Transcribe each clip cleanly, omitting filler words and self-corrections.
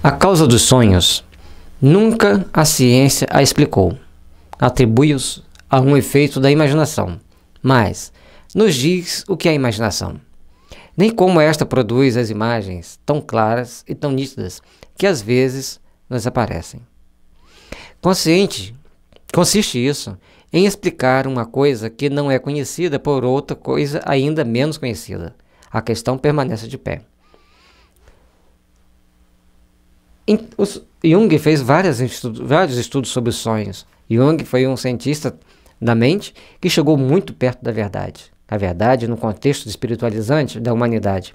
A causa dos sonhos, nunca a ciência a explicou. Atribui-os a um efeito da imaginação, mas nos diz o que é a imaginação, nem como esta produz as imagens tão claras e tão nítidas que às vezes nos aparecem. Consiste isso em explicar uma coisa que não é conhecida por outra coisa ainda menos conhecida. A questão permanece de pé. Jung fez vários estudos sobre os sonhos. Jung foi um cientista da mente que chegou muito perto da verdade. A verdade no contexto espiritualizante da humanidade.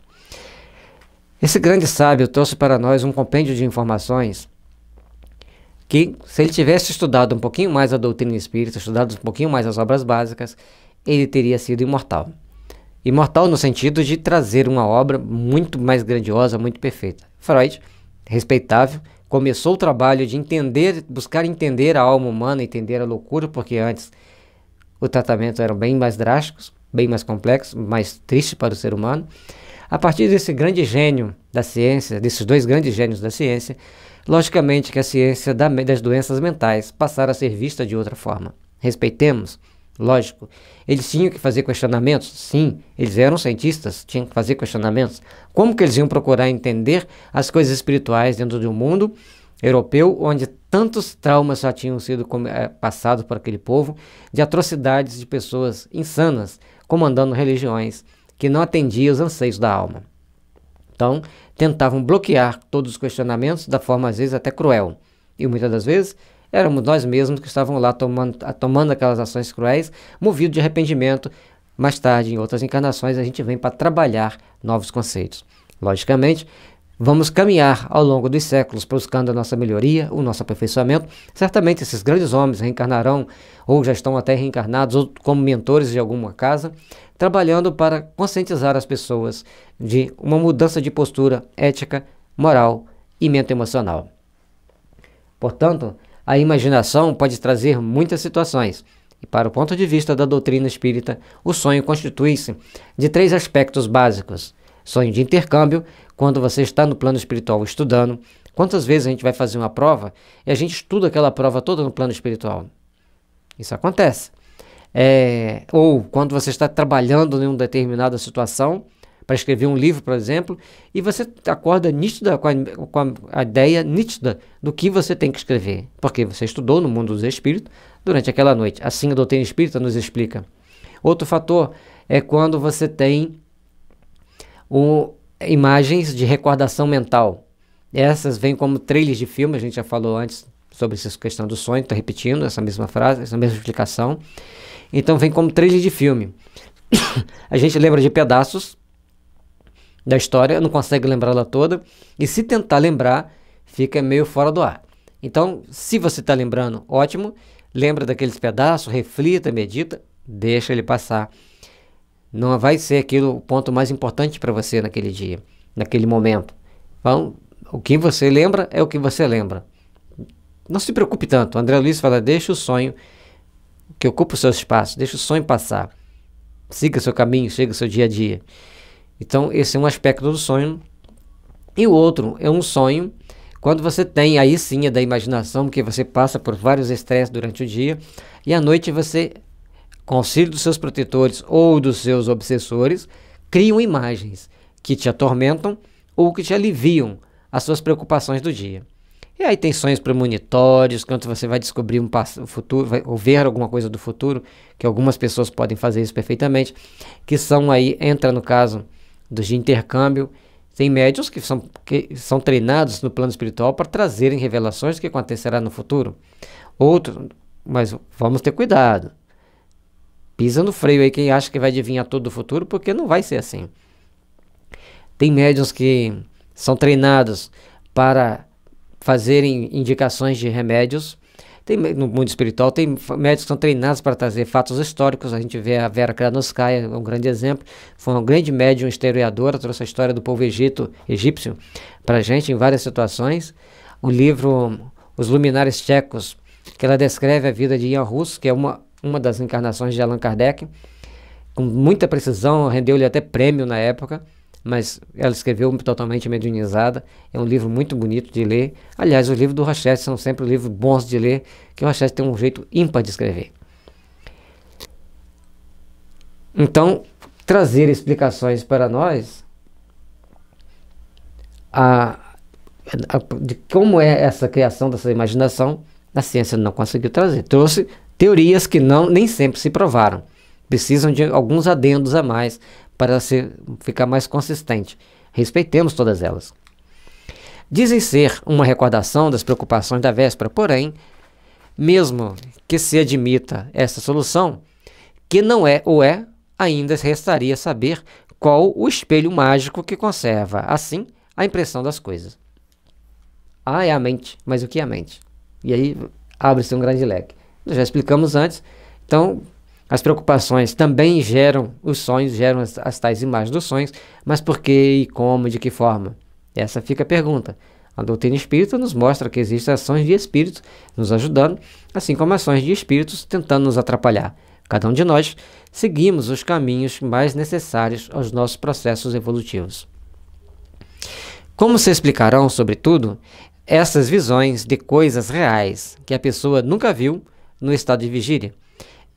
Esse grande sábio trouxe para nós um compêndio de informações que, se ele tivesse estudado um pouquinho mais a doutrina espírita, estudado um pouquinho mais as obras básicas, ele teria sido imortal. Imortal no sentido de trazer uma obra muito mais grandiosa, muito perfeita. Freud, respeitável, começou o trabalho de buscar entender a alma humana, entender a loucura, porque antes o tratamento era bem mais drásticos, bem mais complexo, mais triste para o ser humano. A partir desse grande gênio da ciência, desses dois grandes gênios da ciência, logicamente que a ciência das doenças mentais passaram a ser vista de outra forma. Respeitemos, lógico. Eles tinham que fazer questionamentos? Sim, eles eram cientistas, tinham que fazer questionamentos. Como que eles iam procurar entender as coisas espirituais dentro de um mundo europeu onde tantos traumas já tinham sido passados por aquele povo, de atrocidades de pessoas insanas comandando religiões que não atendiam os anseios da alma. Então, tentavam bloquear todos os questionamentos da forma, às vezes, até cruel. E muitas das vezes, éramos nós mesmos que estavam lá tomando aquelas ações cruéis, movidos de arrependimento. Mais tarde, em outras encarnações, a gente vem para trabalhar novos conceitos. Logicamente, vamos caminhar ao longo dos séculos buscando a nossa melhoria, o nosso aperfeiçoamento. Certamente esses grandes homens reencarnarão, ou já estão até reencarnados, ou como mentores de alguma casa, trabalhando para conscientizar as pessoas de uma mudança de postura ética, moral e mente emocional. Portanto, a imaginação pode trazer muitas situações, e para o ponto de vista da doutrina espírita, o sonho constitui-se de 3 aspectos básicos. Sonho de intercâmbio, quando você está no plano espiritual estudando. Quantas vezes a gente vai fazer uma prova e a gente estuda aquela prova toda no plano espiritual? Isso acontece. Ou quando você está trabalhando em uma determinada situação, para escrever um livro, por exemplo, e você acorda nítida com a ideia nítida do que você tem que escrever, porque você estudou no mundo dos espíritos durante aquela noite. Assim a doutrina espírita nos explica. Outro fator é quando você tem imagens de recordação mental. Essas vêm como trailers de filme, a gente já falou antes sobre essa questão do sonho, estou repetindo essa mesma frase, essa mesma explicação. Então vem como trailer de filme. A gente lembra de pedaços da história, não consegue lembrá-la toda, e se tentar lembrar, fica meio fora do ar. Então, se você está lembrando, ótimo, lembra daqueles pedaços, reflita, medita, deixa ele passar. Não vai ser aquilo o ponto mais importante para você naquele dia, naquele momento. Então, o que você lembra é o que você lembra. Não se preocupe tanto. André Luiz fala, deixa o sonho que ocupa o seu espaço, deixa o sonho passar. Siga seu caminho, siga o seu dia a dia. Então, esse é um aspecto do sonho. E o outro é um sonho quando você tem, aí sim, é da imaginação, porque você passa por vários estresses durante o dia, e à noite você, com auxílio dos seus protetores ou dos seus obsessores, criam imagens que te atormentam ou que te aliviam as suas preocupações do dia. E aí tem sonhos premonitórios, quando você vai descobrir um futuro, ou ver alguma coisa do futuro, que algumas pessoas podem fazer isso perfeitamente, que são aí, entra no caso dos de intercâmbio. Tem médiuns que são treinados no plano espiritual para trazerem revelações do que acontecerá no futuro. Outros, mas vamos ter cuidado. Pisa no freio aí quem acha que vai adivinhar todo o futuro, porque não vai ser assim. Tem médiuns que são treinados para fazerem indicações de remédios. No mundo espiritual tem médicos que são treinados para trazer fatos históricos. A gente vê a Vera Kranovskaya, um grande exemplo. Foi uma grande médium historiadora, trouxe a história do povo egípcio para a gente em várias situações. O livro Os Luminares Tchecos, que ela descreve a vida de Ian Rus, que é uma das encarnações de Allan Kardec, com muita precisão, rendeu-lhe até prêmio na época. mas ela escreveu totalmente mediunizada. É um livro muito bonito de ler. Aliás, os livros do Rochette são sempre livros bons de ler, que o Rochette tem um jeito ímpar de escrever. Então, trazer explicações para nós de como é essa criação dessa imaginação, a ciência não conseguiu trazer. Trouxe teorias que nem sempre se provaram. Precisam de alguns adendos a mais para ficar mais consistente. Respeitemos todas elas. Dizem ser uma recordação das preocupações da véspera, porém, mesmo que se admita essa solução, que não é ou é, ainda restaria saber qual o espelho mágico que conserva, assim, a impressão das coisas. É a mente, mas o que é a mente? E aí abre-se um grande leque. Nós já explicamos antes, então as preocupações também geram os sonhos, geram as tais imagens dos sonhos, mas por que e como, de que forma? Essa fica a pergunta. A doutrina espírita nos mostra que existem ações de espíritos nos ajudando, assim como ações de espíritos tentando nos atrapalhar. Cada um de nós seguimos os caminhos mais necessários aos nossos processos evolutivos. Como se explicarão, sobretudo, essas visões de coisas reais que a pessoa nunca viu no estado de vigília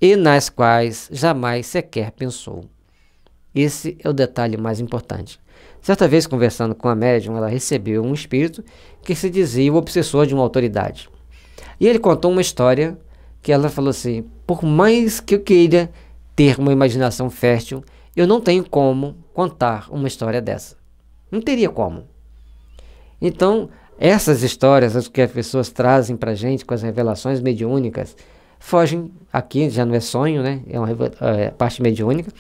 e nas quais jamais sequer pensou? Esse é o detalhe mais importante. Certa vez, conversando com a médium, ela recebeu um espírito que se dizia o obsessor de uma autoridade. E ele contou uma história que ela falou assim: por mais que eu queira ter uma imaginação fértil, eu não tenho como contar uma história dessa. Não teria como. Então, essas histórias que as pessoas trazem para a gente com as revelações mediúnicas, fogem, aqui já não é sonho, né? É uma parte mediúnica,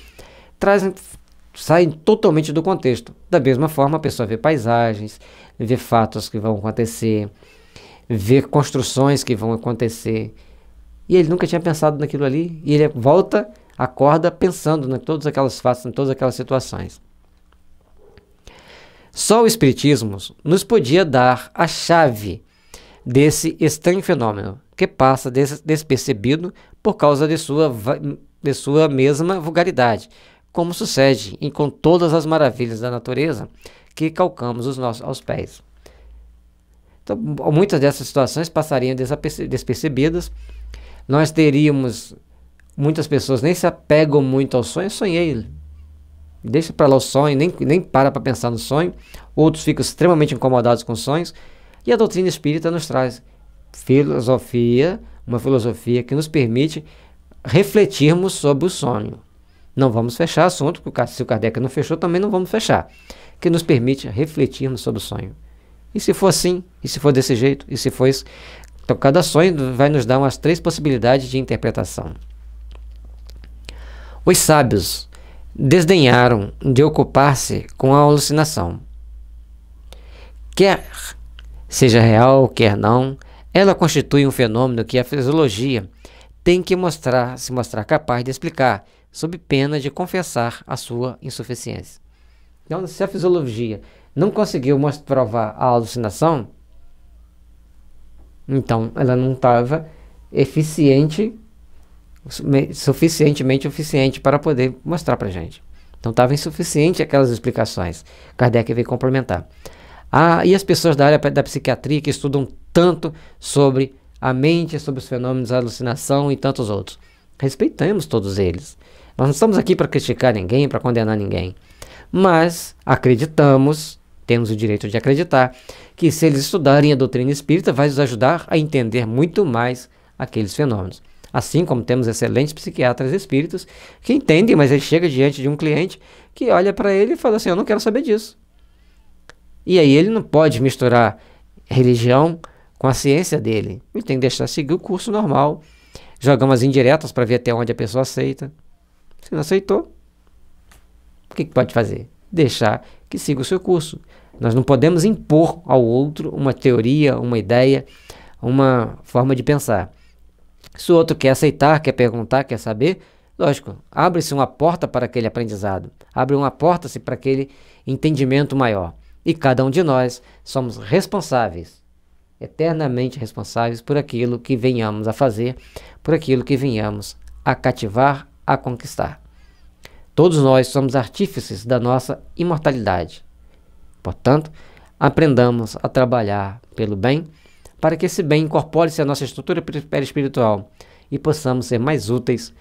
saem totalmente do contexto. Da mesma forma, a pessoa vê paisagens, vê fatos que vão acontecer, vê construções que vão acontecer, e ele nunca tinha pensado naquilo ali, e ele acorda pensando em todos aqueles fatos, em todas aquelas situações. Só o Espiritismo nos podia dar a chave desse estranho fenômeno, que passa despercebido por causa de sua mesma vulgaridade, como sucede com todas as maravilhas da natureza que calcamos aos pés. Então, muitas dessas situações passariam despercebidas. Nós teríamos, muitas pessoas nem se apegam muito ao sonho. Sonhei, deixa para lá o sonho, nem para pensar no sonho. Outros ficam extremamente incomodados com sonhos. E a doutrina espírita nos traz uma filosofia que nos permite refletirmos sobre o sonho. Não vamos fechar assunto, porque se o Kardec não fechou, também não vamos fechar. Que nos permite refletirmos sobre o sonho. E se for assim? E se for desse jeito? E se for isso? Então, cada sonho vai nos dar umas 3 possibilidades de interpretação. Os sábios desdenharam de ocupar-se com a alucinação. Quer seja real, quer não, ela constitui um fenômeno que a fisiologia tem que se mostrar capaz de explicar, sob pena de confessar a sua insuficiência. Então, se a fisiologia não conseguiu provar a alucinação, então ela não estava suficientemente eficiente para poder mostrar para a gente. Então estava insuficiente aquelas explicações. Kardec veio complementar. E as pessoas da área da psiquiatria que estudam tanto sobre a mente, sobre os fenômenos da alucinação e tantos outros. Respeitamos todos eles. Nós não estamos aqui para criticar ninguém, para condenar ninguém. Mas acreditamos, temos o direito de acreditar, que se eles estudarem a doutrina espírita, vai nos ajudar a entender muito mais aqueles fenômenos. Assim como temos excelentes psiquiatras espíritas que entendem, mas ele chega diante de um cliente que olha para ele e fala assim: eu não quero saber disso. E aí ele não pode misturar religião com a ciência dele. Ele tem que deixar seguir o curso normal. Jogamos as indiretas para ver até onde a pessoa aceita. Se não aceitou, o que pode fazer? Deixar que siga o seu curso. Nós não podemos impor ao outro uma teoria, uma ideia, uma forma de pensar. Se o outro quer aceitar, quer perguntar, quer saber, lógico, abre-se uma porta para aquele aprendizado. Abre uma porta para aquele entendimento maior. E cada um de nós somos responsáveis, eternamente responsáveis por aquilo que venhamos a fazer, por aquilo que venhamos a cativar, a conquistar. Todos nós somos artífices da nossa imortalidade. Portanto, aprendamos a trabalhar pelo bem, para que esse bem incorpore-se à nossa estrutura perispiritual e possamos ser mais úteis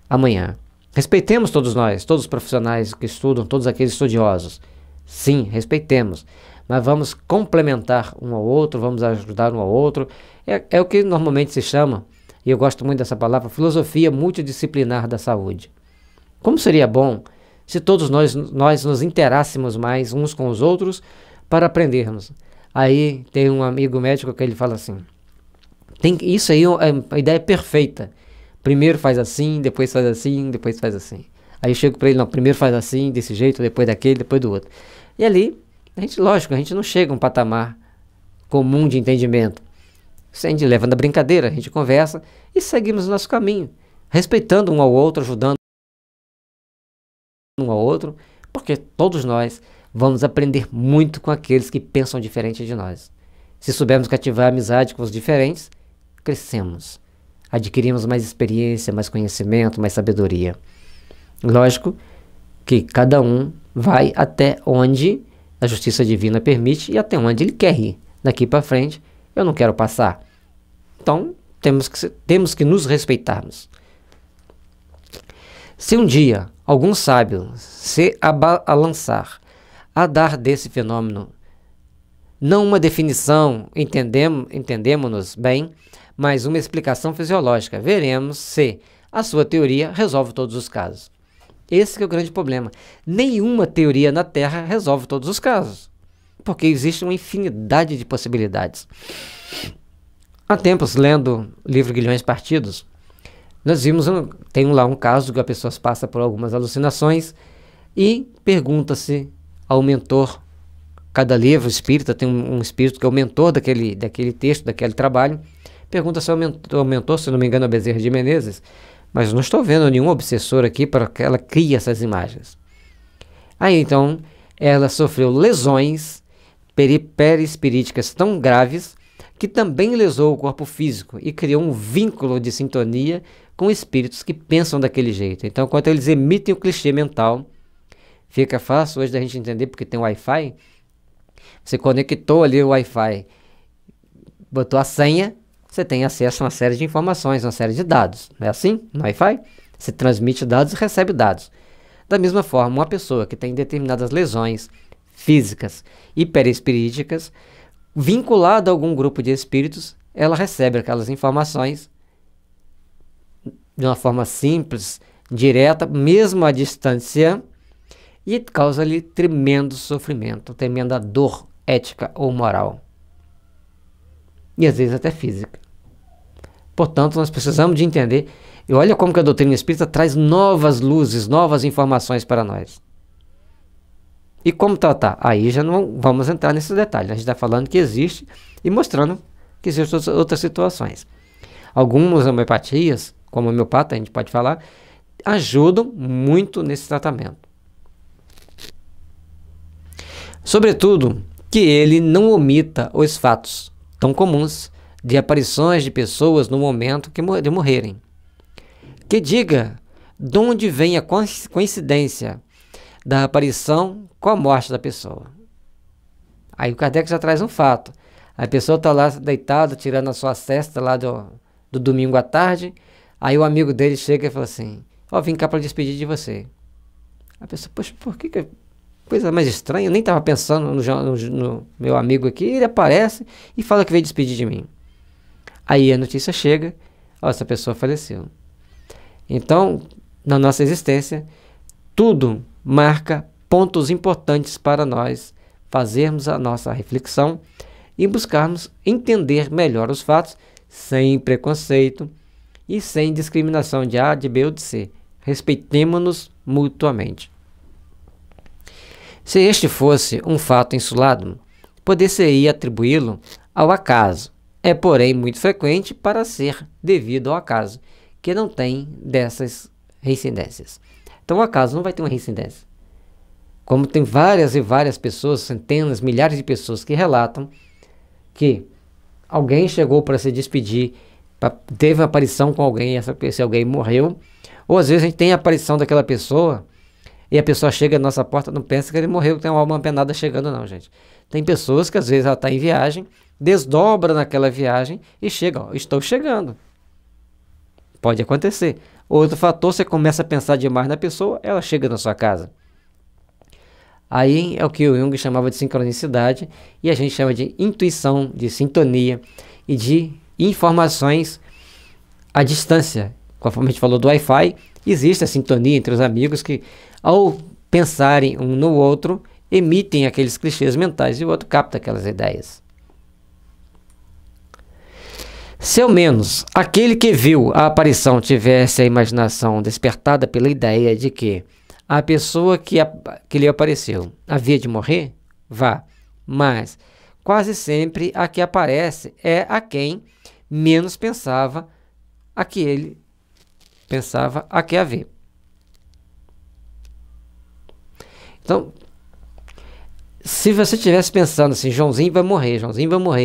amanhã. Respeitemos todos nós, todos os profissionais que estudam, todos aqueles estudiosos. Sim, respeitemos, mas vamos complementar um ao outro, vamos ajudar um ao outro. É o que normalmente se chama, e eu gosto muito dessa palavra, filosofia multidisciplinar da saúde. Como seria bom se todos nós nos interássemos mais uns com os outros para aprendermos. Aí tem um amigo médico que ele fala assim, isso aí é a ideia perfeita. Primeiro faz assim, depois faz assim, depois faz assim. Aí eu chego para ele, não, primeiro faz assim, desse jeito, depois daquele, depois do outro. E ali, a gente não chega a um patamar comum de entendimento. A gente leva na brincadeira, a gente conversa e seguimos o nosso caminho, respeitando um ao outro, ajudando um ao outro, porque todos nós vamos aprender muito com aqueles que pensam diferente de nós. Se soubermos cativar a amizade com os diferentes, crescemos. Adquirimos mais experiência, mais conhecimento, mais sabedoria. Lógico que cada um vai até onde a justiça divina permite e até onde ele quer ir. Daqui para frente, eu não quero passar. Então, temos que nos respeitarmos. Se um dia algum sábio se abalançar a dar desse fenômeno não uma definição, entendemos-nos bem, mas uma explicação fisiológica, veremos se a sua teoria resolve todos os casos. Esse que é o grande problema. Nenhuma teoria na Terra resolve todos os casos, porque existe uma infinidade de possibilidades. Há tempos, lendo o livro Guilhões Partidos, nós vimos, tem lá um caso que a pessoa passa por algumas alucinações e pergunta-se ao mentor. Cada livro espírita tem um espírito que é o mentor daquele texto, daquele trabalho. Pergunta-se ao mentor, se não me engano, a Bezerra de Menezes, mas não estou vendo nenhum obsessor aqui para que ela crie essas imagens. Aí então, ela sofreu lesões perispiríticas tão graves que também lesou o corpo físico e criou um vínculo de sintonia com espíritos que pensam daquele jeito. Então, quando eles emitem o clichê mental, fica fácil hoje da gente entender, porque tem Wi-Fi. Você conectou ali o Wi-Fi, botou a senha, você tem acesso a uma série de informações, uma série de dados. Não é assim? No Wi-Fi? Você transmite dados e recebe dados. Da mesma forma, uma pessoa que tem determinadas lesões físicas e perispiríticas, vinculada a algum grupo de espíritos, ela recebe aquelas informações de uma forma simples, direta, mesmo à distância, e causa-lhe tremendo sofrimento, tremenda dor ética ou moral. E às vezes até física. Portanto, nós precisamos de entender, e olha como que a doutrina espírita traz novas luzes, novas informações para nós. E como tratar? Aí já não vamos entrar nesses detalhes. A gente está falando que existe e mostrando que existem outras situações. Algumas homeopatias, como a homeopata, a gente pode falar, ajudam muito nesse tratamento. Sobretudo, que ele não omita os fatos tão comuns de aparições de pessoas no momento de morrerem. Que diga de onde vem a coincidência da aparição com a morte da pessoa. Aí o Kardec já traz um fato. A pessoa está lá deitada, tirando a sua cesta lá do domingo à tarde, aí o amigo dele chega e fala assim, vim cá para despedir de você. A pessoa, poxa, por que coisa mais estranha, eu nem estava pensando no meu amigo aqui, ele aparece e fala que veio despedir de mim. Aí a notícia chega, essa pessoa faleceu. Então, na nossa existência, tudo marca pontos importantes para nós fazermos a nossa reflexão e buscarmos entender melhor os fatos sem preconceito e sem discriminação de A, de B ou de C. Respeitemo-nos mutuamente. Se este fosse um fato insulado, poder-se-ia atribuí-lo ao acaso. É, porém, muito frequente para ser devido ao acaso, que não tem dessas reincidências. Então, o acaso não vai ter uma reincidência. Como tem várias e várias pessoas, centenas, milhares de pessoas que relatam que alguém chegou para se despedir, teve uma aparição com alguém, esse alguém morreu, ou às vezes a gente tem a aparição daquela pessoa e a pessoa chega na nossa porta, não pensa que ele morreu, que tem uma alma penada chegando não, gente. Tem pessoas que às vezes ela está em viagem, desdobra naquela viagem e chega, ó, estou chegando. Pode acontecer. Outro fator, você começa a pensar demais na pessoa, ela chega na sua casa. Aí é o que o Jung chamava de sincronicidade, e a gente chama de intuição, de sintonia e de informações à distância. Conforme a gente falou do Wi-Fi, existe a sintonia entre os amigos que, ao pensarem um no outro, emitem aqueles clichês mentais e o outro capta aquelas ideias. Se ao menos aquele que viu a aparição tivesse a imaginação despertada pela ideia de que a pessoa que lhe apareceu havia de morrer, vá, mas quase sempre a que aparece é a quem menos pensava a que ele pensava a que haver. Então, se você estivesse pensando assim, Joãozinho vai morrer,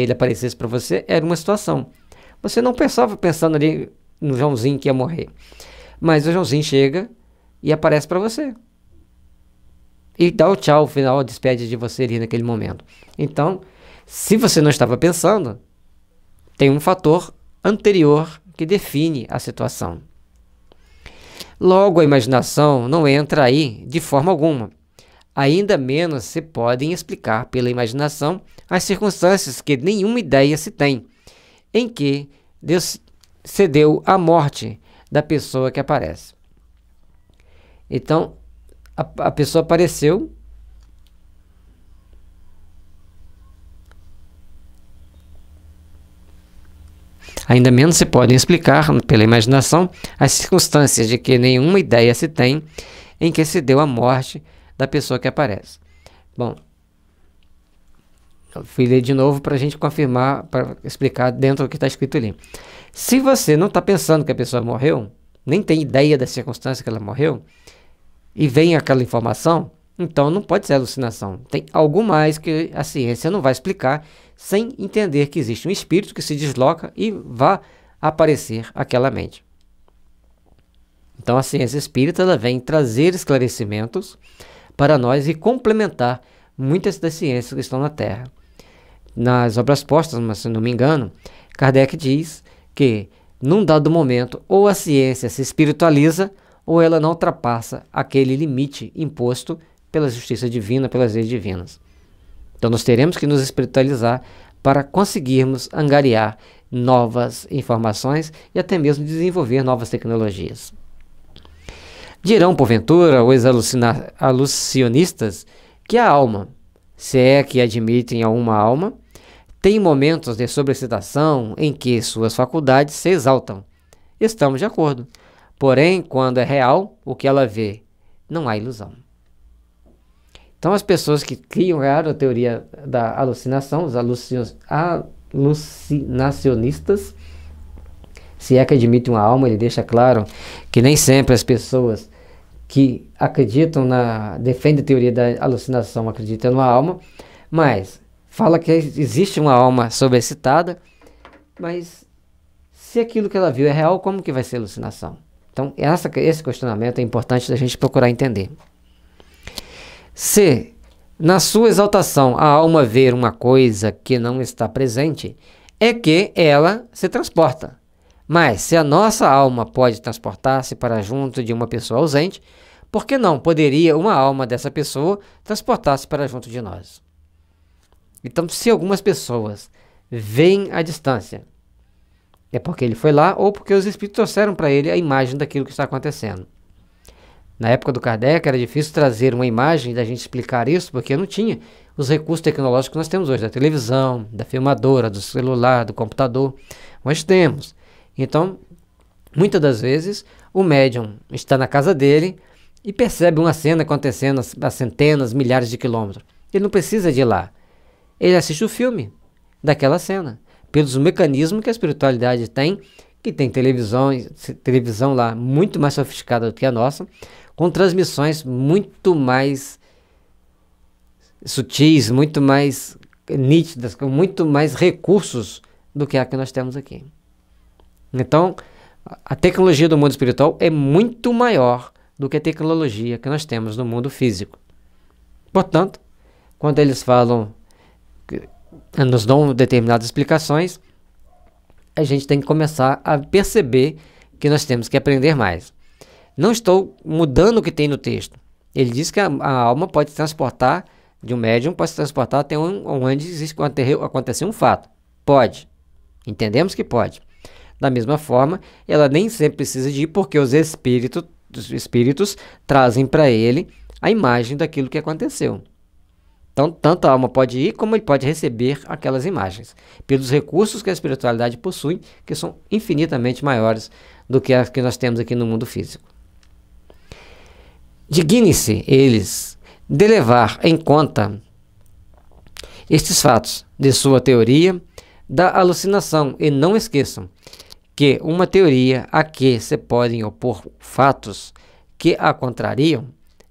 ele aparecesse para você, era uma situação. Você não pensava pensando ali no Joãozinho que ia morrer. Mas o Joãozinho chega e aparece para você. E dá o tchau final, despede de você ali naquele momento. Então, se você não estava pensando, tem um fator anterior que define a situação. Logo, a imaginação não entra aí de forma alguma. Ainda menos se podem explicar pela imaginação as circunstâncias que nenhuma ideia se tem, em que Deus cedeu a morte da pessoa que aparece. Então, a pessoa apareceu, ainda menos se podem explicar pela imaginação as circunstâncias de que nenhuma ideia se tem, em que se deu a morte da pessoa que aparece. Bom, eu fui ler de novo para a gente confirmar, para explicar dentro do que está escrito ali. Se você não está pensando que a pessoa morreu, nem tem ideia da circunstância que ela morreu, e vem aquela informação, então não pode ser alucinação. Tem algo mais que a ciência não vai explicar sem entender que existe um espírito que se desloca e vai aparecer aquela mente. Então a ciência espírita ela vem trazer esclarecimentos para nós e complementar muitas das ciências que estão na Terra. Nas obras postas, mas se não me engano, Kardec diz que num dado momento ou a ciência se espiritualiza ou ela não ultrapassa aquele limite imposto pela justiça divina, pelas leis divinas. Então nós teremos que nos espiritualizar para conseguirmos angariar novas informações e até mesmo desenvolver novas tecnologias. Dirão, porventura, os alucionistas que a alma, se é que admitem a uma alma, tem momentos de sobrecitação em que suas faculdades se exaltam. Estamos de acordo. Porém, quando é real, o que ela vê, não há ilusão. Então, as pessoas que criam a teoria da alucinação, os alucinacionistas, se é que admitem uma alma, ele deixa claro que nem sempre as pessoas que acreditam defendem a teoria da alucinação acreditam numa alma, mas fala que existe uma alma sobreexcitada, mas se aquilo que ela viu é real, como que vai ser alucinação? Então, esse questionamento é importante da gente procurar entender. Se, na sua exaltação, a alma ver uma coisa que não está presente, é que ela se transporta. Mas, se a nossa alma pode transportar-se para junto de uma pessoa ausente, por que não poderia uma alma dessa pessoa transportar-se para junto de nós? Então, se algumas pessoas veem à distância, é porque ele foi lá ou porque os espíritos trouxeram para ele a imagem daquilo que está acontecendo. Na época do Kardec era difícil trazer uma imagem e da gente explicar isso, porque não tinha os recursos tecnológicos que nós temos hoje, da televisão, da filmadora, do celular, do computador. Nós temos. Então, muitas das vezes, o médium está na casa dele e percebe uma cena acontecendo a centenas, milhares de quilômetros. Ele não precisa de ir lá. Ele assiste o filme daquela cena, pelos mecanismos que a espiritualidade tem, que tem televisão lá muito mais sofisticada do que a nossa, com transmissões muito mais sutis, muito mais nítidas, com muito mais recursos do que a que nós temos aqui. Então, a tecnologia do mundo espiritual é muito maior do que a tecnologia que nós temos no mundo físico. Portanto, quando eles falam, nos dão determinadas explicações, a gente tem que começar a perceber que nós temos que aprender mais. Não estou mudando o que tem no texto. Ele diz que a alma pode se transportar, de um médium pode se transportar até onde aconteceu um fato. Pode. Entendemos que pode. Da mesma forma, ela nem sempre precisa de ir, porque os espíritos trazem para ele a imagem daquilo que aconteceu. Então, tanto a alma pode ir, como ele pode receber aquelas imagens, pelos recursos que a espiritualidade possui, que são infinitamente maiores do que as que nós temos aqui no mundo físico. Dignem-se eles de levar em conta estes fatos de sua teoria da alucinação, e não esqueçam que uma teoria a que se podem opor fatos que a contrariam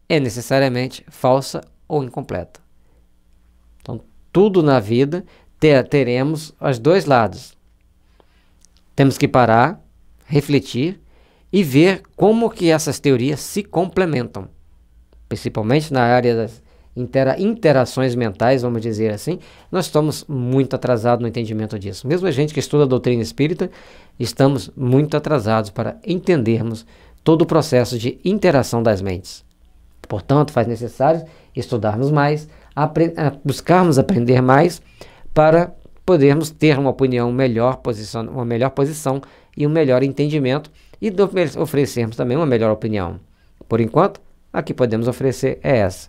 é necessariamente falsa ou incompleta. Então, tudo na vida teremos os dois lados. Temos que parar, refletir e ver como que essas teorias se complementam. Principalmente na área das interações mentais, vamos dizer assim, nós estamos muito atrasados no entendimento disso. Mesmo a gente que estuda a doutrina espírita, estamos muito atrasados para entendermos todo o processo de interação das mentes. Portanto, faz necessário estudarmos mais, buscarmos aprender mais para podermos ter uma opinião melhor, uma melhor posição e um melhor entendimento, e oferecermos também uma melhor opinião. Por enquanto, a que podemos oferecer é essa.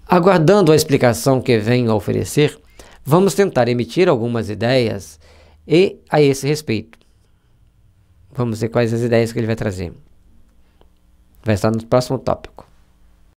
Aguardando a explicação que venho a oferecer, vamos tentar emitir algumas ideias a esse respeito. Vamos ver quais as ideias que ele vai trazer. Vai estar no próximo tópico.